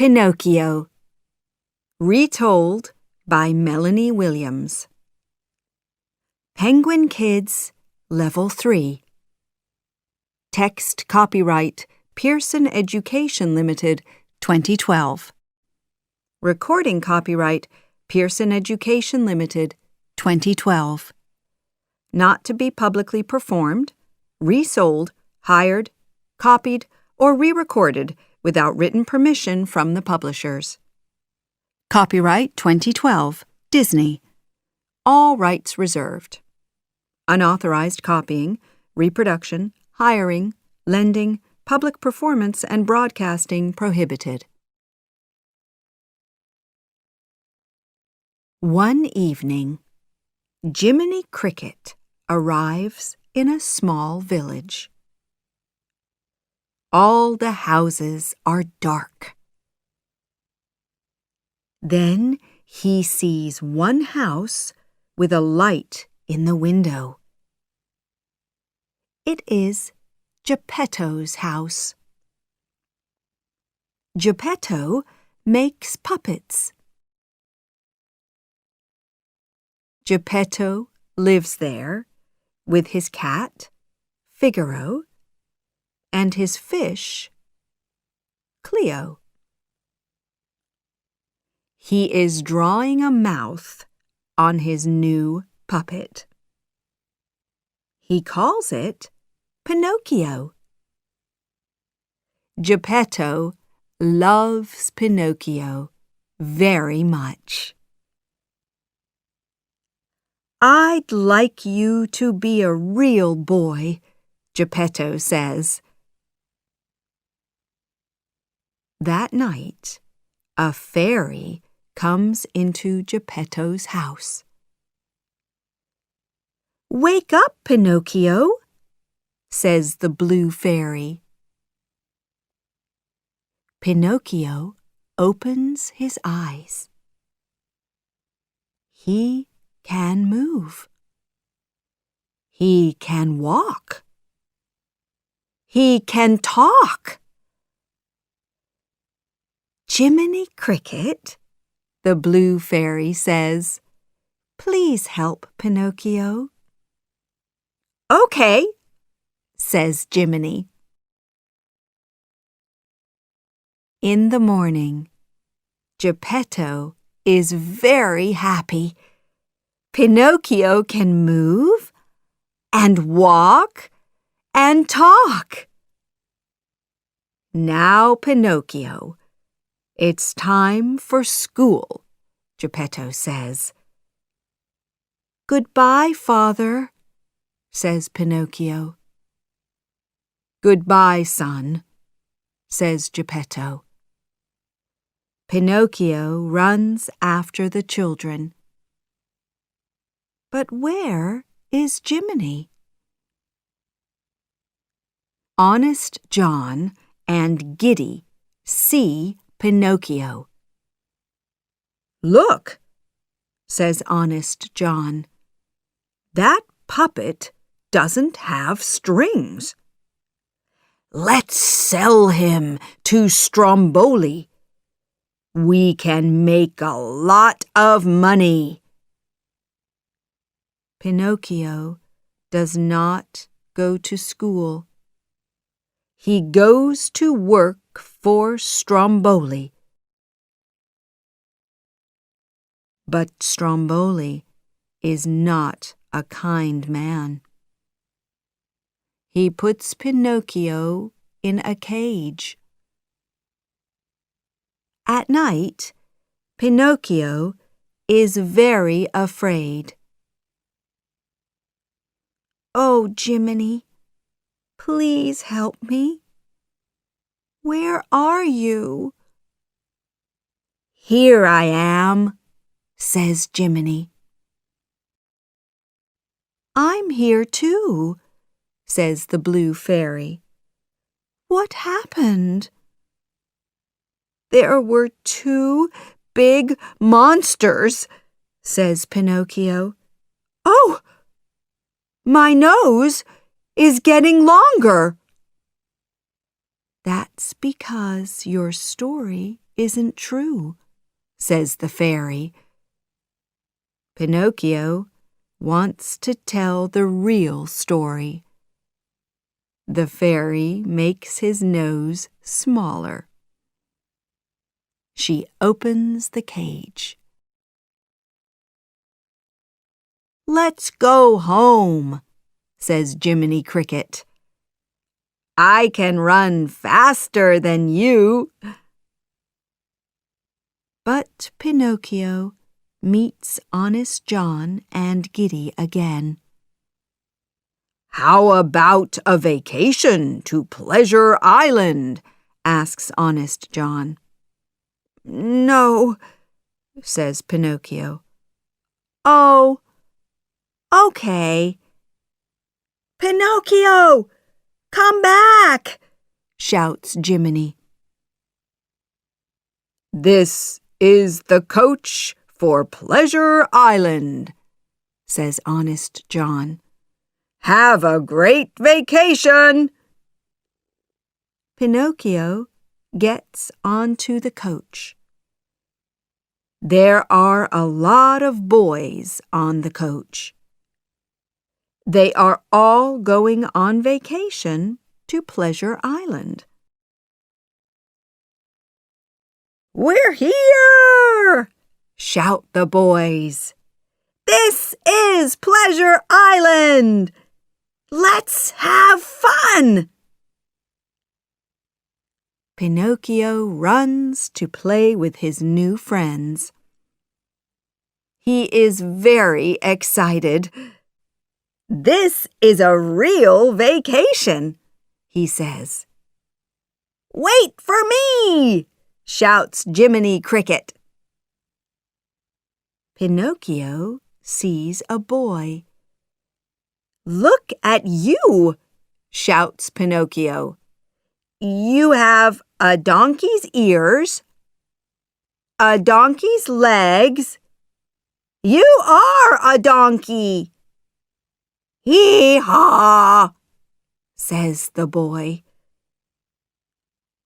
Pinocchio. Retold by Melanie Williams. Penguin Kids, Level 3. Text copyright Pearson Education Limited, 2012. Recording copyright Pearson Education Limited, 2012. Not to be publicly performed, resold, hired, copied, or re-recorded without written permission from the publishers. Copyright 2012, Disney. All rights reserved. Unauthorized copying, reproduction, hiring, lending, public performance, and broadcasting prohibited. One evening, Jiminy Cricket arrives in a small village. All the houses are dark. Then he sees one house with a light in the window. It is Geppetto's house. Geppetto makes puppets. Geppetto lives there with his cat, Figaro, and his fish, Cleo. He is drawing a mouth on his new puppet. He calls it Pinocchio. Geppetto loves Pinocchio very much. "I'd like you to be a real boy," Geppetto says. That night, a fairy comes into Geppetto's house. "Wake up, Pinocchio," says the blue fairy. Pinocchio opens his eyes. He can move. He can walk. He can talk. "Jiminy Cricket," the blue fairy says, "please help Pinocchio." "Okay," says Jiminy. In the morning, Geppetto is very happy. Pinocchio can move and walk and talk. "Now, Pinocchio, it's time for school," Geppetto says. "Goodbye, Father," says Pinocchio. "Goodbye, son," says Geppetto. Pinocchio runs after the children. But where is Jiminy? Honest John and Giddy see Pinocchio. "Look," says Honest John, "that puppet doesn't have strings. Let's sell him to Stromboli. We can make a lot of money." Pinocchio does not go to school. He goes to work for Stromboli. But Stromboli is not a kind man. He puts Pinocchio in a cage. At night, Pinocchio is very afraid. "Oh, Jiminy, please help me. Where are you?" "Here I am," says Jiminy. "I'm here too," says the blue fairy. "What happened?" "There were 2 big monsters," says Pinocchio. "Oh! My nose is getting longer." "That's because your story isn't true, says the fairy. Pinocchio wants to tell the real story. The fairy makes his nose smaller. She opens the cage. "Let's go home," says Jiminy Cricket. "I can run faster than you." But Pinocchio meets Honest John and Giddy again. "How about a vacation to Pleasure Island?" asks Honest John. "No," says Pinocchio. "Oh, okay." "Pinocchio, come back!" shouts Jiminy. "This is the coach for Pleasure Island," says Honest John. "Have a great vacation!" Pinocchio gets onto the coach. There are a lot of boys on the coach. They are all going on vacation to Pleasure Island. "We're here!" shout the boys. "This is Pleasure Island! Let's have fun!" Pinocchio runs to play with his new friends. He is very excited. "This is a real vacation," he says. "Wait for me!" shouts Jiminy Cricket. Pinocchio sees a boy. "Look at you!" shouts Pinocchio. "You have a donkey's ears, a donkey's legs. You are a donkey!" "Hee-haw!" says the boy.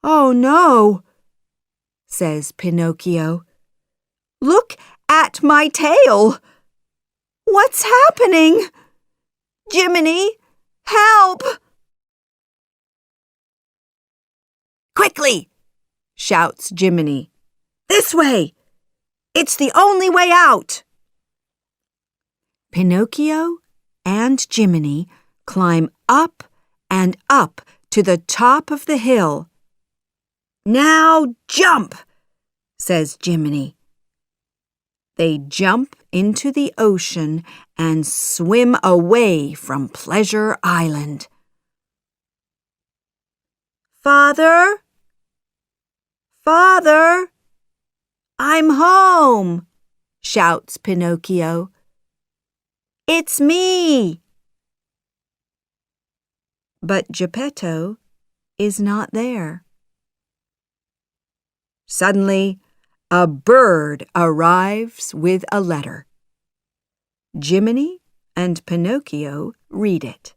"Oh no," says Pinocchio. "Look at my tail! What's happening? Jiminy, help!" "Quickly!" shouts Jiminy. "This way! It's the only way out!" Pinocchio and Jiminy climb up and up to the top of the hill. "Now jump!" says Jiminy. They jump into the ocean and swim away from Pleasure Island. "Father? Father? I'm home!" shouts Pinocchio. "It's me!" But Geppetto is not there. Suddenly, a bird arrives with a letter. Jiminy and Pinocchio read it.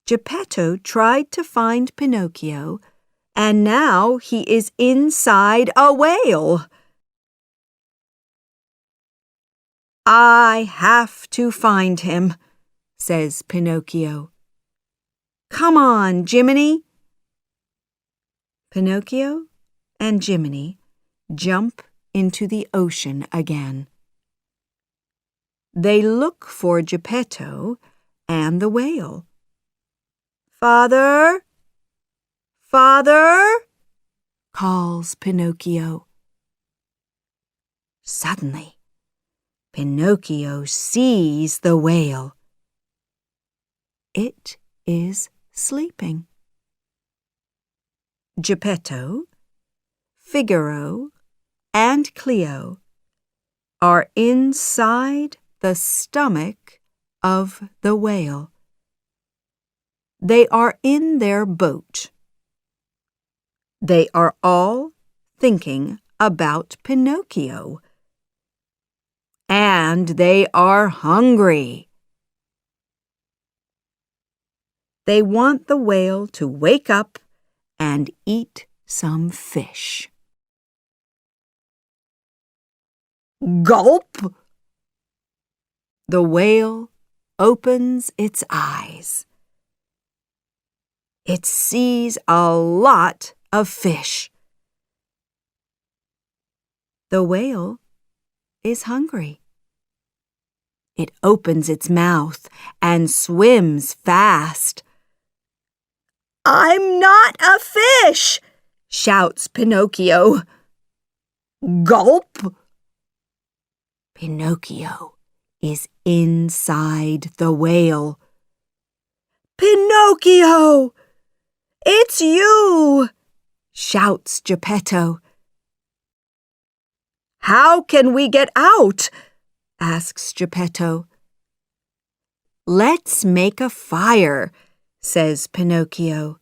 Geppetto tried to find Pinocchio, and now he is inside a whale. "I have to find him," says Pinocchio. "Come on, Jiminy." Pinocchio and Jiminy jump into the ocean again. They look for Geppetto and the whale. "Father? Father?" calls Pinocchio. Suddenly, Pinocchio sees the whale. It is sleeping. Geppetto, Figaro, and Cleo are inside the stomach of the whale. They are in their boat. They are all thinking about Pinocchio. And they are hungry. They want the whale to wake up and eat some fish. Gulp! The whale opens its eyes. It sees a lot of fish. The whale is hungry. It opens its mouth and swims fast. "I'm not a fish!" shouts Pinocchio. Gulp! Pinocchio is inside the whale. "Pinocchio! It's you!" shouts Geppetto. "How can we get out?" asks Geppetto. "Let's make a fire," says Pinocchio.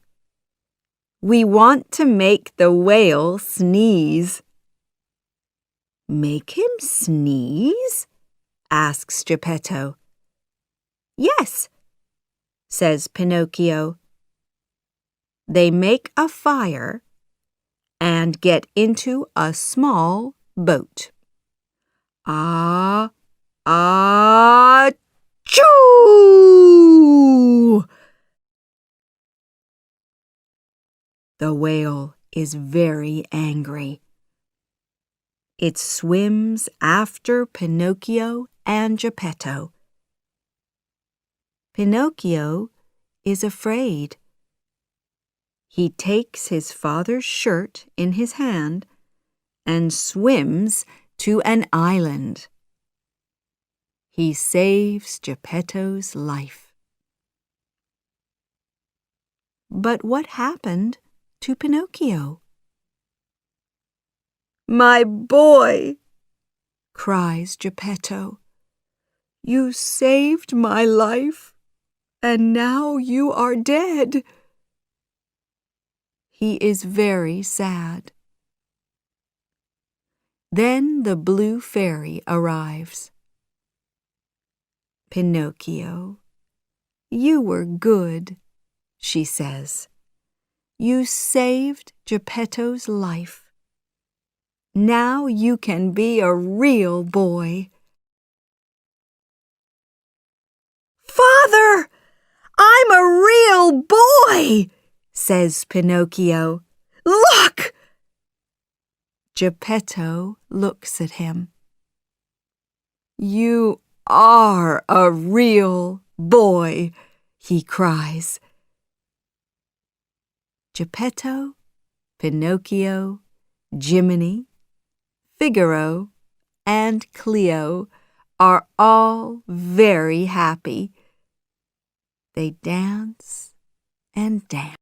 "We want to make the whale sneeze." "Make him sneeze?" asks Geppetto. "Yes," says Pinocchio. They make a fire and get into a small boat. Achoo! The whale is very angry. It swims after Pinocchio and Geppetto. Pinocchio is afraid. He takes his father's shirt in his hand and swims to an island. He saves Geppetto's life. But what happened to Pinocchio? "My boy," cries Geppetto, "you saved my life, and now you are dead." He is very sad. Then the blue fairy arrives. "Pinocchio, you were good," she says. "You saved Geppetto's life. Now you can be a real boy." "Father, I'm a real boy," says Pinocchio. "Look!" Geppetto looks at him. "You are a real boy," he cries. Geppetto, Pinocchio, Jiminy, Figaro, and Cleo are all very happy. They dance and dance.